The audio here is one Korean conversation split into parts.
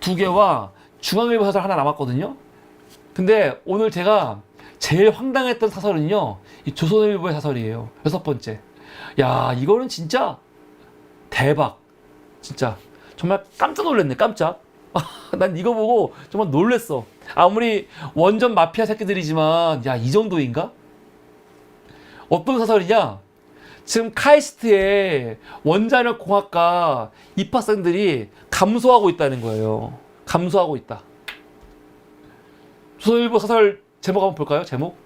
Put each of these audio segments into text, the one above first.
2개와 중앙일보 사설 하나 남았거든요. 근데 오늘 제가 제일 황당했던 사설은요, 이 조선일보의 사설이에요. 6번째. 야, 이거는 진짜 대박. 진짜 정말 깜짝 놀랐네. 깜짝. 난 이거 보고 정말 놀랬어. 아무리 원전 마피아 새끼들이지만 야, 이 정도인가? 어떤 사설이냐? 지금 카이스트의 원자력 공학과 입학생들이 감소하고 있다는 거예요. 감소하고 있다. 조선일보 사설 제목 한번 볼까요? 제목.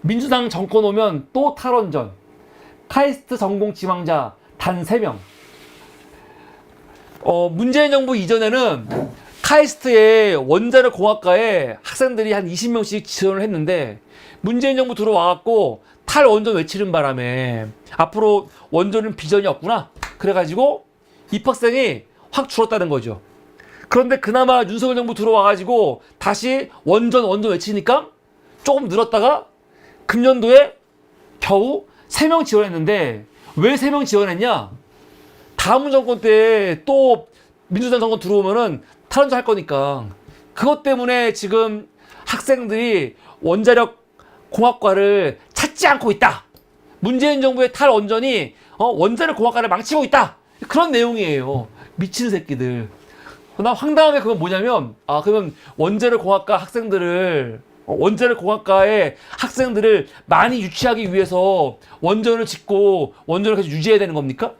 민주당 정권 오면 또 탈원전. 카이스트 전공 지망자 단 3명. 문재인 정부 이전에는 카이스트의 원자력 공학과에 학생들이 한 20명씩 지원을 했는데 문재인 정부 들어와갖고 탈원전 외치는 바람에 앞으로 원전은 비전이 없구나. 그래가지고 입학생이 확 줄었다는 거죠. 그런데 그나마 윤석열 정부 들어와가지고 다시 원전 외치니까 조금 늘었다가 금년도에 겨우 3명 지원했는데 왜 3명 지원했냐? 다음 정권 때 또 민주당 정권 들어오면은 탈원전 할 거니까. 그것 때문에 지금 학생들이 원자력 공학과를 찾지 않고 있다. 문재인 정부의 탈원전이 원자력 공학과를 망치고 있다. 그런 내용이에요. 미친 새끼들. 나 황당한 게 그건 뭐냐면, 그러면 원자력 공학과 학생들을, 원자력 공학과의 학생들을 많이 유치하기 위해서 원전을 짓고 원전을 계속 유지해야 되는 겁니까?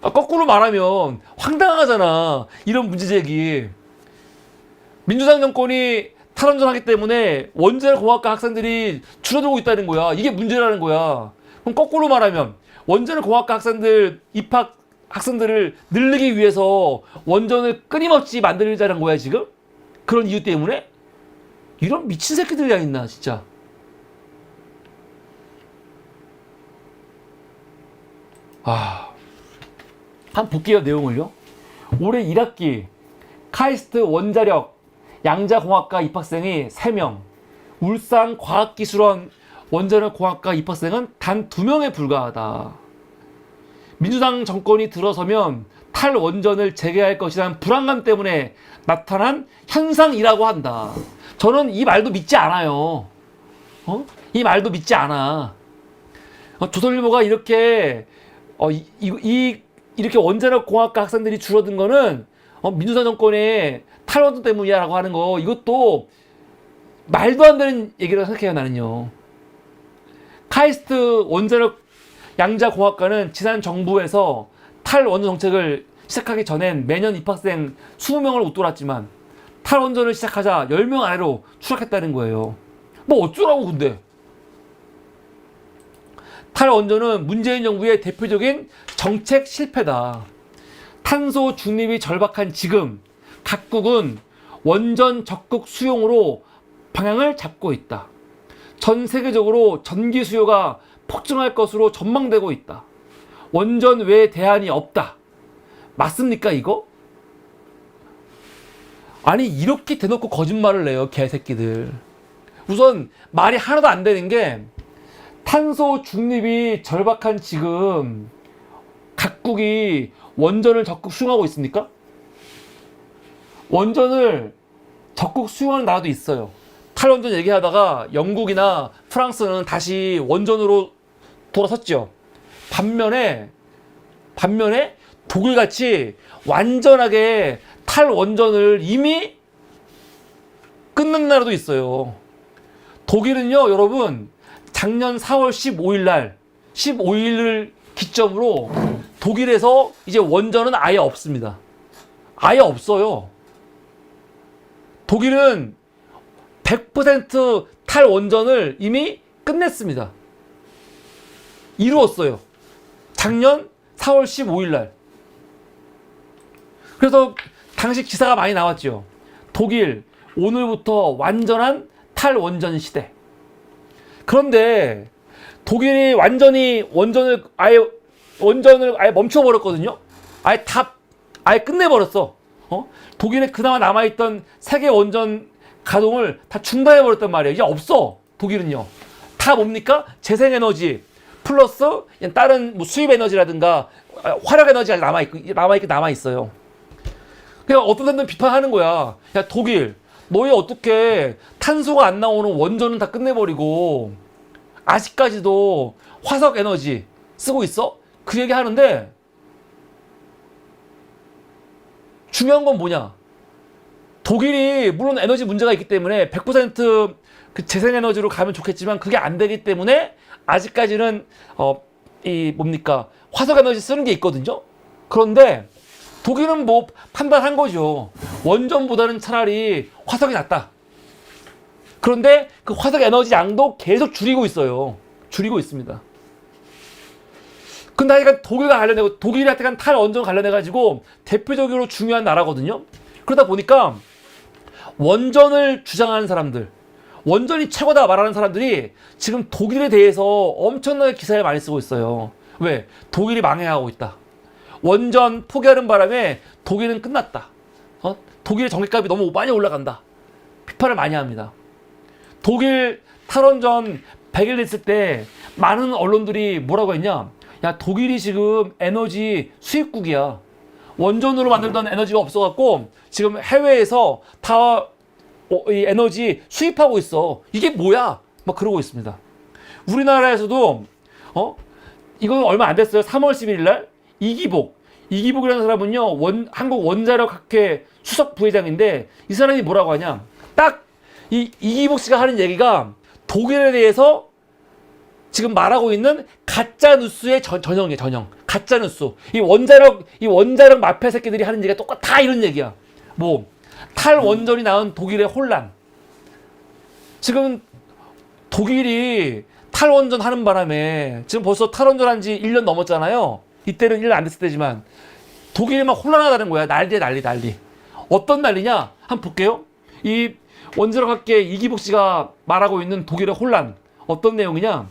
거꾸로 말하면 황당하잖아. 이런 문제제기. 민주당 정권이 탈원전 하기 때문에 원자력 공학과 학생들이 줄어들고 있다는 거야. 이게 문제라는 거야. 그럼 거꾸로 말하면 원자력 공학과 학생들 입학 학생들을 늘리기 위해서 원전을 끊임없이 만들자는 거야 지금? 그런 이유 때문에? 이런 미친 새끼들이 다 있나 진짜. 한번 볼게요 내용을요. 올해 1학기 카이스트 원자력 양자공학과 입학생이 3명, 울산과학기술원 원자력 공학과 입학생은 단 2명에 불과하다. 민주당 정권이 들어서면 탈원전을 재개할 것이라는 불안감 때문에 나타난 현상이라고 한다. 저는 이 말도 믿지 않아요. 이 말도 믿지 않아. 조선일보가 이렇게 이렇게 원자력 공학과 학생들이 줄어든 거는 민주당 정권의 탈원전 때문이야라고 하는 거, 이것도 말도 안 되는 얘기라고 생각해요 나는요. 카이스트 원자력 양자공학과는 지난 정부에서 탈원전 정책을 시작하기 전엔 매년 입학생 20명을 웃돌았지만 탈원전을 시작하자 10명 아래로 추락했다는 거예요. 뭐 어쩌라고 근데. 탈원전은 문재인 정부의 대표적인 정책 실패다. 탄소 중립이 절박한 지금 각국은 원전 적극 수용으로 방향을 잡고 있다. 전 세계적으로 전기 수요가 폭증할 것으로 전망되고 있다. 원전 외에 대안이 없다. 맞습니까 이거? 아니 이렇게 대놓고 거짓말을 해요 개새끼들. 우선 말이 하나도 안 되는 게, 탄소 중립이 절박한 지금 각국이 원전을 적극 수용하고 있습니까? 원전을 적극 수용하는 나라도 있어요. 탈원전 얘기하다가 영국이나 프랑스는 다시 원전으로 돌아섰죠. 반면에 독일같이 완전하게 탈원전을 이미 끊는 나라도 있어요. 독일은요 여러분, 작년 4월 15일을 기점으로 독일에서 이제 원전은 아예 없습니다. 아예 없어요. 독일은 100% 탈원전을 이미 끝냈습니다. 이루었어요. 작년 4월 15일 날. 그래서 당시 기사가 많이 나왔죠. 독일 오늘부터 완전한 탈원전 시대. 그런데 독일이 완전히 원전을 아예 멈춰버렸거든요. 아예 끝내버렸어. 독일에 그나마 남아있던 세계 원전 가동을 다 중단해버렸단 말이에요. 이제 없어. 독일은요. 다 뭡니까? 재생에너지 플러스 다른 뭐 수입 에너지라든가 화력 에너지가 남아있어요. 그냥 어떤 사람들은 비판하는 거야. 야, 독일, 너희 어떻게 탄소가 안 나오는 원전은 다 끝내버리고 아직까지도 화석 에너지 쓰고 있어? 그 얘기 하는데 중요한 건 뭐냐? 독일이 물론 에너지 문제가 있기 때문에 100%그 재생에너지로 가면 좋겠지만 그게 안 되기 때문에 아직까지는 이 뭡니까? 화석 에너지 쓰는 게 있거든요. 그런데 독일은 뭐 판단한 거죠. 원전보다는 차라리 화석이 낫다. 그런데 그 화석 에너지 양도 계속 줄이고 있어요. 줄이고 있습니다. 근데 하여간 독일과 관련되고 독일이 하여간 탈원전 관련해가지고 대표적으로 중요한 나라거든요. 그러다 보니까 원전을 주장하는 사람들, 원전이 최고다 말하는 사람들이 지금 독일에 대해서 엄청나게 기사를 많이 쓰고 있어요. 왜? 독일이 망해가고 있다. 원전 포기하는 바람에 독일은 끝났다. 독일의 전기값이 너무 많이 올라간다. 비판을 많이 합니다. 독일 탈원전 100일 됐을 때 많은 언론들이 뭐라고 했냐? 야, 독일이 지금 에너지 수입국이야. 원전으로 만들던 에너지가 없어갖고 지금 해외에서 다 이 에너지 수입하고 있어. 이게 뭐야? 막 그러고 있습니다. 우리나라에서도 이건 얼마 안 됐어요. 3월 11일 날 이기복이라는 사람은요 한국 원자력학회 수석 부회장인데 이 사람이 뭐라고 하냐? 딱 이기복 씨가 하는 얘기가 독일에 대해서 지금 말하고 있는 가짜 뉴스의 전형이에요. 전형. 가짜 뉴스. 이 원자력 마피아 새끼들이 하는 얘기가 똑같아. 다 이런 얘기야. 뭐 탈원전이 낳은 독일의 혼란. 지금 독일이 탈원전 하는 바람에 지금 벌써 탈원전 한 지 1년 넘었잖아요. 이때는 1년 안 됐을 때지만 독일이 막 혼란하다는 거야. 난리. 어떤 난리냐? 한번 볼게요. 이 원자력학계 이기복 씨가 말하고 있는 독일의 혼란. 어떤 내용이냐?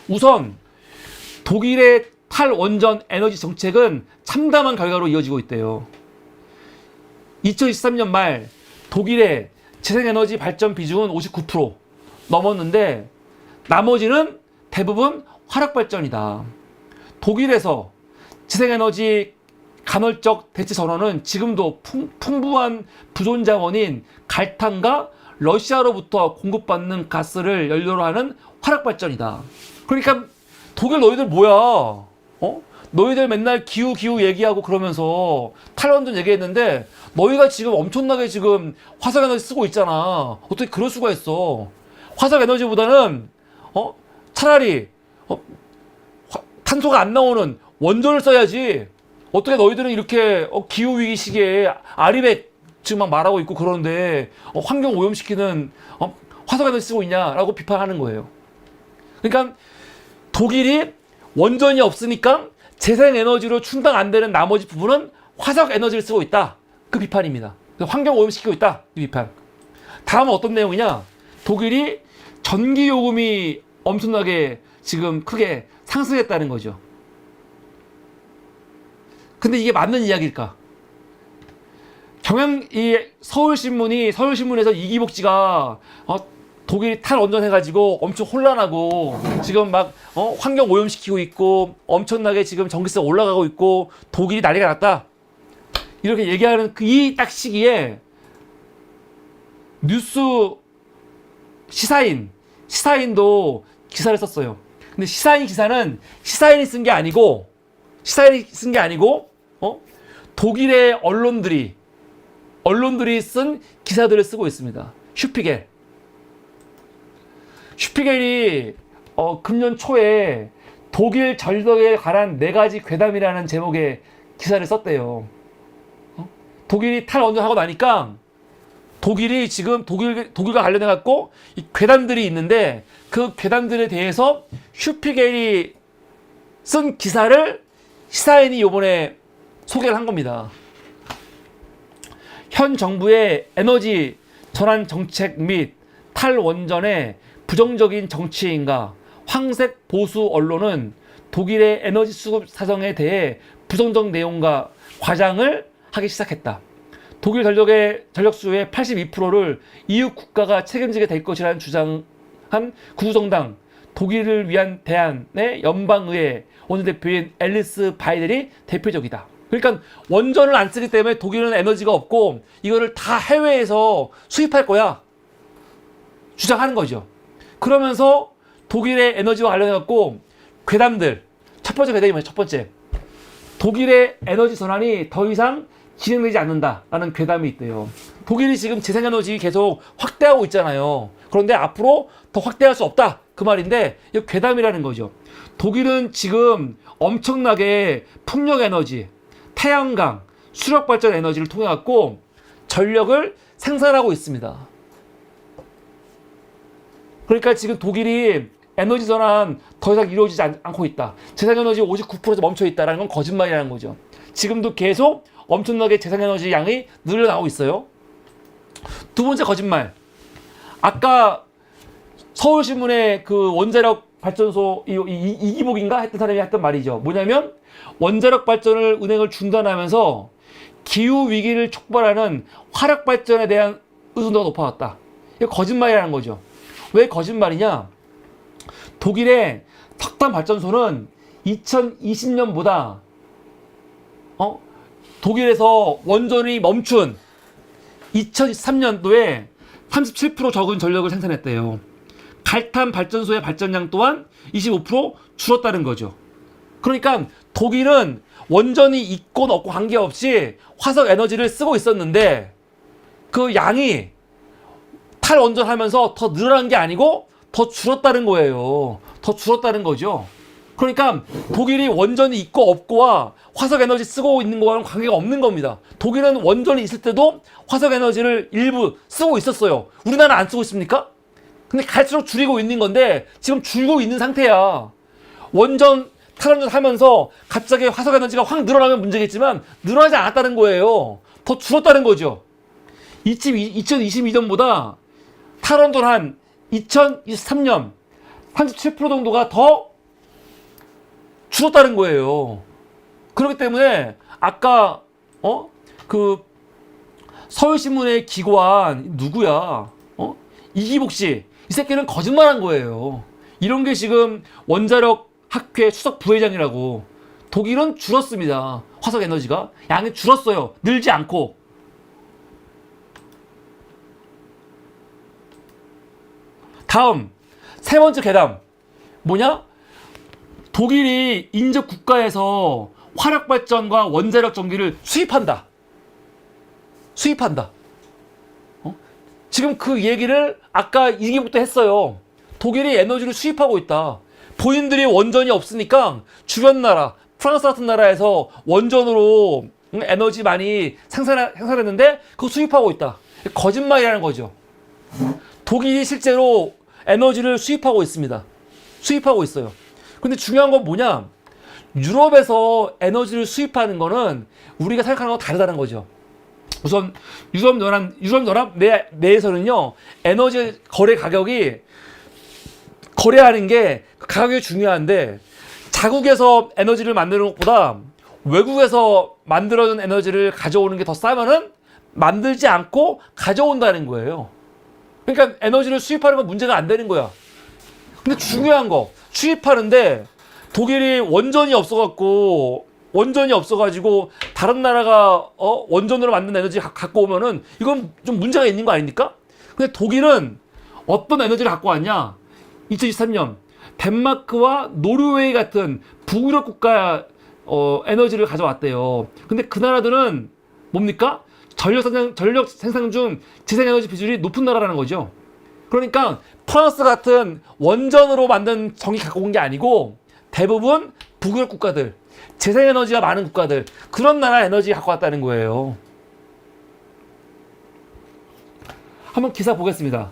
우선 독일의 탈원전 에너지 정책은 참담한 결과로 이어지고 있대요. 2023년 말 독일의 재생에너지 발전 비중은 59% 넘었는데 나머지는 대부분 화력발전이다. 독일에서 재생에너지 간헐적 대체 전원은 지금도 풍부한 부존 자원인 갈탄과 러시아로부터 공급받는 가스를 연료로 하는 화력발전이다. 그러니까 독일 너희들 뭐야? 너희들 맨날 기후 얘기하고 그러면서 탈원전 얘기했는데 너희가 지금 엄청나게 지금 화석에너지 쓰고 있잖아. 어떻게 그럴 수가 있어? 화석에너지보다는 차라리 탄소가 안 나오는 원전을 써야지. 어떻게 너희들은 이렇게 기후위기 시기에 아리백 지금 막 말하고 있고 그러는데 환경 오염시키는 화석에너지 쓰고 있냐라고 비판하는 거예요. 그러니까 독일이 원전이 없으니까 재생에너지로 충당 안 되는 나머지 부분은 화석에너지를 쓰고 있다. 그 비판입니다. 환경 오염시키고 있다. 이 비판. 다음은 어떤 내용이냐? 독일이 전기요금이 엄청나게 지금 크게 상승했다는 거죠. 근데 이게 맞는 이야기일까? 서울신문에서 이기복지가 독일이 탈원전 해가지고 엄청 혼란하고 지금 막 환경 오염시키고 있고 엄청나게 지금 전기세 올라가고 있고 독일이 난리가 났다. 이렇게 얘기하는 이 딱 시기에 뉴스 시사인도 기사를 썼어요. 근데 기사는 시사인이 쓴 게 아니고 독일의 언론들이 쓴 기사들을 쓰고 있습니다. 슈피겔이 금년 초에 독일 전력에 관한 4가지 괴담이라는 제목의 기사를 썼대요. 독일이 탈원전하고 나니까 독일이 지금 독일과 관련해 갖고 이 괴담들이 있는데 그 괴담들에 대해서 슈피겔이 쓴 기사를 시사인이 이번에 소개를 한 겁니다. 현 정부의 에너지 전환 정책 및 탈원전의 부정적인 정치인과 황색 보수 언론은 독일의 에너지 수급 사정에 대해 부정적 내용과 과장을 하기 시작했다. 독일 전력수요의 82%를 EU 국가가 책임지게 될 것이라는 주장한 구구정당 독일을 위한 대안의 연방의회 원내대표인 앨리스 바이델이 대표적이다. 그러니까 원전을 안 쓰기 때문에 독일은 에너지가 없고 이거를 다 해외에서 수입할 거야. 주장하는 거죠. 그러면서 독일의 에너지와 관련해갖고 괴담들. 첫 번째 괴담이 뭐야? 첫 번째. 독일의 에너지 전환이 더 이상 진행되지 않는다라는 괴담이 있대요. 독일이 지금 재생에너지 계속 확대하고 있잖아요. 그런데 앞으로 더 확대할 수 없다. 그 말인데 이거 괴담이라는 거죠. 독일은 지금 엄청나게 풍력 에너지, 태양광, 수력 발전 에너지를 통해 갖고 전력을 생산하고 있습니다. 그러니까 지금 독일이 에너지 전환 더 이상 이루어지지 않고 있다. 재생에너지 59%에서 멈춰 있다라는 건 거짓말이라는 거죠. 지금도 계속 엄청나게 재생에너지 양이 늘어나고 있어요. 두 번째 거짓말. 아까 서울신문의 그 원자력 발전소 이기복인가 했던 사람이 했던 말이죠. 뭐냐면 원자력 발전을 운행을 중단하면서 기후 위기를 촉발하는 화력 발전에 대한 의존도가 높아졌다. 이거 거짓말이라는 거죠. 왜 거짓말이냐? 독일의 석탄 발전소는 2020년보다 독일에서 원전이 멈춘 2023년도에 37% 적은 전력을 생산했대요. 갈탄 발전소의 발전량 또한 25% 줄었다는 거죠. 그러니까 독일은 원전이 있건 없고 관계없이 화석 에너지를 쓰고 있었는데 그 양이 탈원전 하면서 더 늘어난 게 아니고 더 줄었다는 거예요. 더 줄었다는 거죠. 그러니까 독일이 원전이 있고 없고와 화석 에너지 쓰고 있는 거와는 관계가 없는 겁니다. 독일은 원전이 있을 때도 화석 에너지를 일부 쓰고 있었어요. 우리나라는 안 쓰고 있습니까? 근데 갈수록 줄이고 있는 건데 지금 줄고 있는 상태야. 원전 탈원전 하면서 갑자기 화석 에너지가 확 늘어나면 문제겠지만 늘어나지 않았다는 거예요. 더 줄었다는 거죠. 2022년보다 탈원전 한 2023년 37% 정도가 더 줄었다는 거예요. 그렇기 때문에 아까 그 서울신문에 기고한 누구야? 이기복 씨. 이 새끼는 거짓말한 거예요. 이런 게 지금 원자력 학회 수석 부회장이라고. 독일은 줄었습니다. 화석 에너지가 양이 줄었어요. 늘지 않고. 다음 세 번째 괴담 뭐냐? 독일이 인접 국가에서 화력 발전과 원자력 전기를 수입한다. 지금 그 얘기를 아까 이기복도 했어요. 독일이 에너지를 수입하고 있다. 본인들이 원전이 없으니까 주변 나라, 프랑스 같은 나라에서 원전으로 에너지 많이 생산했는데 그거 수입하고 있다. 거짓말이라는 거죠. 독일이 실제로 에너지를 수입하고 있습니다. 수입하고 있어요. 근데 중요한 건 뭐냐? 유럽에서 에너지를 수입하는 거는 우리가 생각하는 거랑 다르다는 거죠. 우선 유럽연합 내에서는요, 에너지 거래 가격이 거래하는 게 가격이 중요한데 자국에서 에너지를 만드는 것보다 외국에서 만들어진 에너지를 가져오는 게 더 싸면은 만들지 않고 가져온다는 거예요. 그러니까 에너지를 수입하는 건 문제가 안 되는 거야. 근데 중요한 거 수입하는데 독일이 원전이 없어가지고 다른 나라가 원전으로 만든 에너지 갖고 오면은 이건 좀 문제가 있는 거 아닙니까? 근데 독일은 어떤 에너지를 갖고 왔냐? 2023년 덴마크와 노르웨이 같은 북유럽 국가 에너지를 가져왔대요. 근데 그 나라들은 뭡니까? 전력 생산 중 재생에너지 비율이 높은 나라라는 거죠. 그러니까 프랑스 같은 원전으로 만든 전기 갖고 온 게 아니고 대부분 북유럽 국가들, 재생에너지가 많은 국가들, 그런 나라 에너지 갖고 왔다는 거예요. 한번 기사 보겠습니다.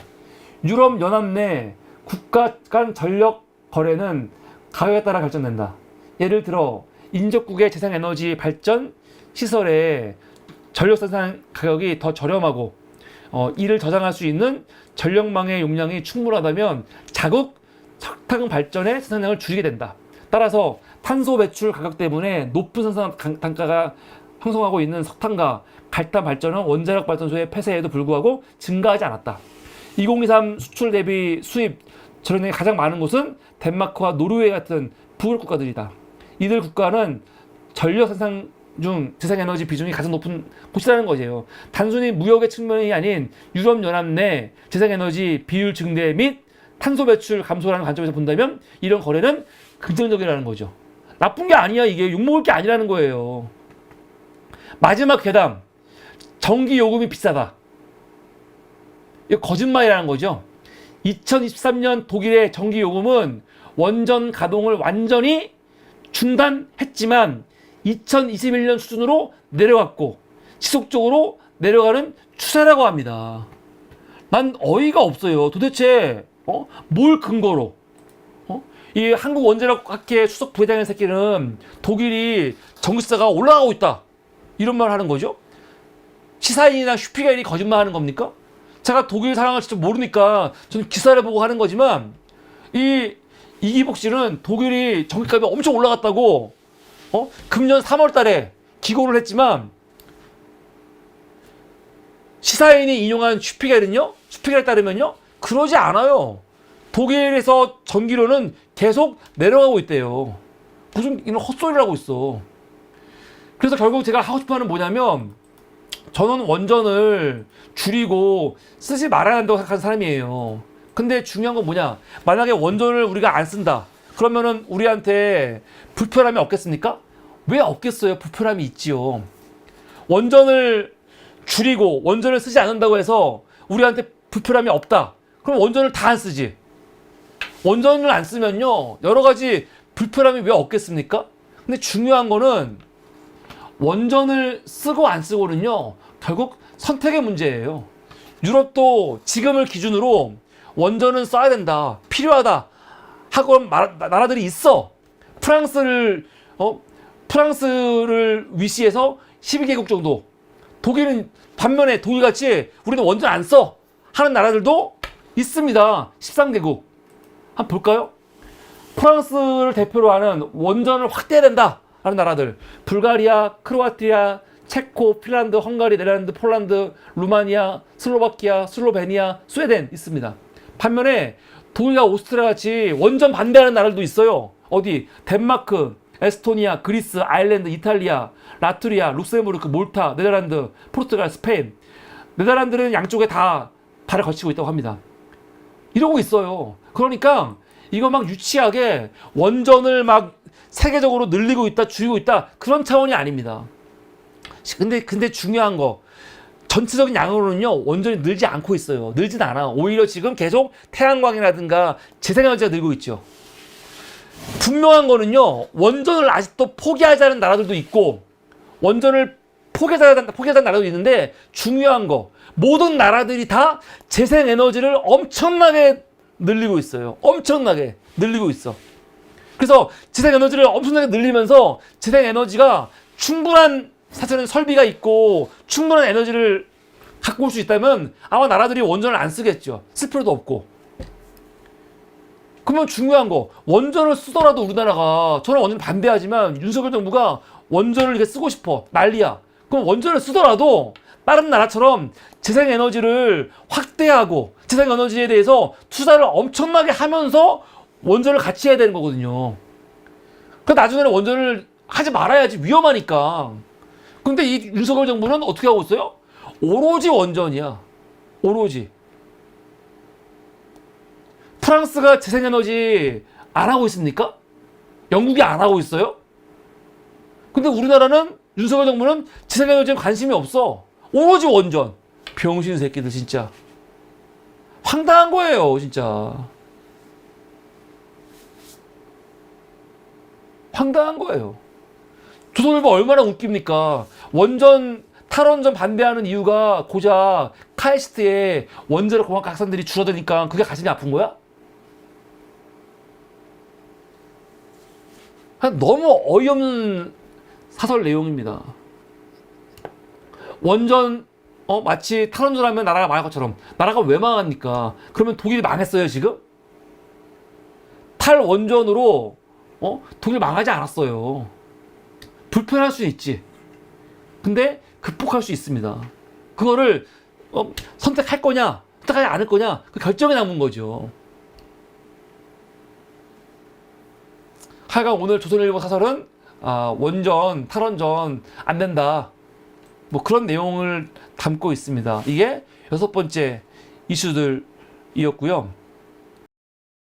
유럽연합 내 국가 간 전력 거래는 가격에 따라 결정된다. 예를 들어 인접국의 재생에너지 발전 시설의 전력 생산 가격이 더 저렴하고 이를 저장할 수 있는 전력망의 용량이 충분하다면 자국 석탄 발전의 생산량을 줄이게 된다. 따라서 탄소 배출 가격 때문에 높은 생산 단가가 형성하고 있는 석탄과 갈탄 발전은 원자력 발전소의 폐쇄에도 불구하고 증가하지 않았다. 2023 수출 대비 수입 전력량이 가장 많은 곳은 덴마크와 노르웨이 같은 북유럽 국가들이다. 이들 국가는 전력 생산 중 재생에너지 비중이 가장 높은 곳이라는 거예요. 단순히 무역의 측면이 아닌 유럽연합 내 재생에너지 비율 증대 및 탄소 배출 감소라는 관점에서 본다면 이런 거래는 긍정적이라는 거죠. 나쁜 게 아니야. 이게 욕먹을 게 아니라는 거예요. 마지막 괴담. 전기 요금이 비싸다. 이거 거짓말이라는 거죠. 2023년 독일의 전기 요금은 원전 가동을 완전히 중단했지만 2021년 수준으로 내려갔고 지속적으로 내려가는 추세라고 합니다. 난 어이가 없어요. 도대체 뭘 근거로? 이 한국 원자력학회 수석 부회장의 새끼는 독일이 전기세가 올라가고 있다. 이런 말 하는 거죠. 시사인이나 슈피겔이 거짓말하는 겁니까? 제가 독일 상황을 직접 모르니까 저는 기사를 보고 하는 거지만 이기복 씨는 독일이 전기값이 엄청 올라갔다고 금년 3월 달에 기고를 했지만 시사인이 인용한 슈피겔에 따르면요 그러지 않아요. 독일에서 전기료는 계속 내려가고 있대요. 무슨 이런 헛소리를 하고 있어. 그래서 결국 제가 하고 싶은 말은 뭐냐면 저는 원전을 줄이고 쓰지 말아야 한다고 생각하는 사람이에요. 근데 중요한 건 뭐냐? 만약에 원전을 우리가 안 쓴다. 그러면은 우리한테 불편함이 없겠습니까? 왜 없겠어요? 불편함이 있지요. 원전을 줄이고 원전을 쓰지 않는다고 해서 우리한테 불편함이 없다. 그럼 원전을 다 안 쓰지. 원전을 안 쓰면요. 여러 가지 불편함이 왜 없겠습니까? 근데 중요한 거는 원전을 쓰고 안 쓰고는요. 결국 선택의 문제예요. 유럽도 지금을 기준으로 원전은 써야 된다. 필요하다. 하고 나라들이 있어. 프랑스를 위시해서 12개국 정도. 독일은 반면에 독일같이 우리는 원전 안 써. 하는 나라들도 있습니다. 13개국. 한번 볼까요? 프랑스를 대표로 하는 원전을 확대해야 된다. 라는 나라들. 불가리아, 크로아티아, 체코, 핀란드, 헝가리, 네덜란드, 폴란드, 루마니아, 슬로바키아, 슬로베니아, 스웨덴 있습니다. 반면에 독일과 오스트리아 같이 원전 반대하는 나라들도 있어요. 어디? 덴마크, 에스토니아, 그리스, 아일랜드, 이탈리아, 라트비아, 룩셈부르크, 몰타, 네덜란드, 포르투갈, 스페인. 네덜란드는 양쪽에 다 발을 걸치고 있다고 합니다. 이러고 있어요. 그러니까 이거 막 유치하게 원전을 막 세계적으로 늘리고 있다, 줄이고 있다 그런 차원이 아닙니다. 근데 중요한 거 전체적인 양으로는요 원전이 늘지 않고 있어요. 늘진 않아. 오히려 지금 계속 태양광이라든가 재생에너지가 늘고 있죠. 분명한 거는요 원전을 아직도 포기하자는 나라들도 있고 원전을 포기하자는 나라도 있는데 중요한 거 모든 나라들이 다 재생에너지를 엄청나게 늘리고 있어요. 엄청나게 늘리고 있어. 그래서 재생에너지를 엄청나게 늘리면서 재생에너지가 충분한 사실은 설비가 있고 충분한 에너지를 갖고 올 수 있다면 아마 나라들이 원전을 안 쓰겠죠. 쓸 필요도 없고. 그러면 중요한 거 원전을 쓰더라도 우리나라가 저는 원전 반대하지만 윤석열 정부가 원전을 이렇게 쓰고 싶어 난리야. 그럼 원전을 쓰더라도 다른 나라처럼 재생에너지를 확대하고 재생에너지에 대해서 투자를 엄청나게 하면서 원전을 같이 해야 되는 거거든요. 그 나중에는 원전을 하지 말아야지 위험하니까. 근데 이 윤석열 정부는 어떻게 하고 있어요? 오로지 원전이야. 오로지. 프랑스가 재생에너지 안 하고 있습니까? 영국이 안 하고 있어요? 근데 우리나라는 윤석열 정부는 재생에너지에 관심이 없어. 오로지 원전. 병신 새끼들 진짜. 황당한 거예요 진짜. 황당한 거예요. 조선일보 얼마나 웃깁니까? 탈원전 반대하는 이유가 고작 카이스트에 원자력 공학 학생들이 줄어드니까 그게 가슴이 아픈 거야? 너무 어이없는 사설 내용입니다. 원전 마치 탈원전하면 나라가 망할 것처럼 나라가 왜 망합니까? 그러면 독일이 망했어요 지금? 탈원전으로 독일 망하지 않았어요. 불편할 수 있지. 근데 극복할 수 있습니다. 그거를 선택할 거냐 선택하지 않을 거냐 그 결정에 남은 거죠. 하여간 오늘 조선일보 사설은 원전, 탈원전 안 된다. 뭐 그런 내용을 담고 있습니다. 이게 6번째 이슈들이었고요.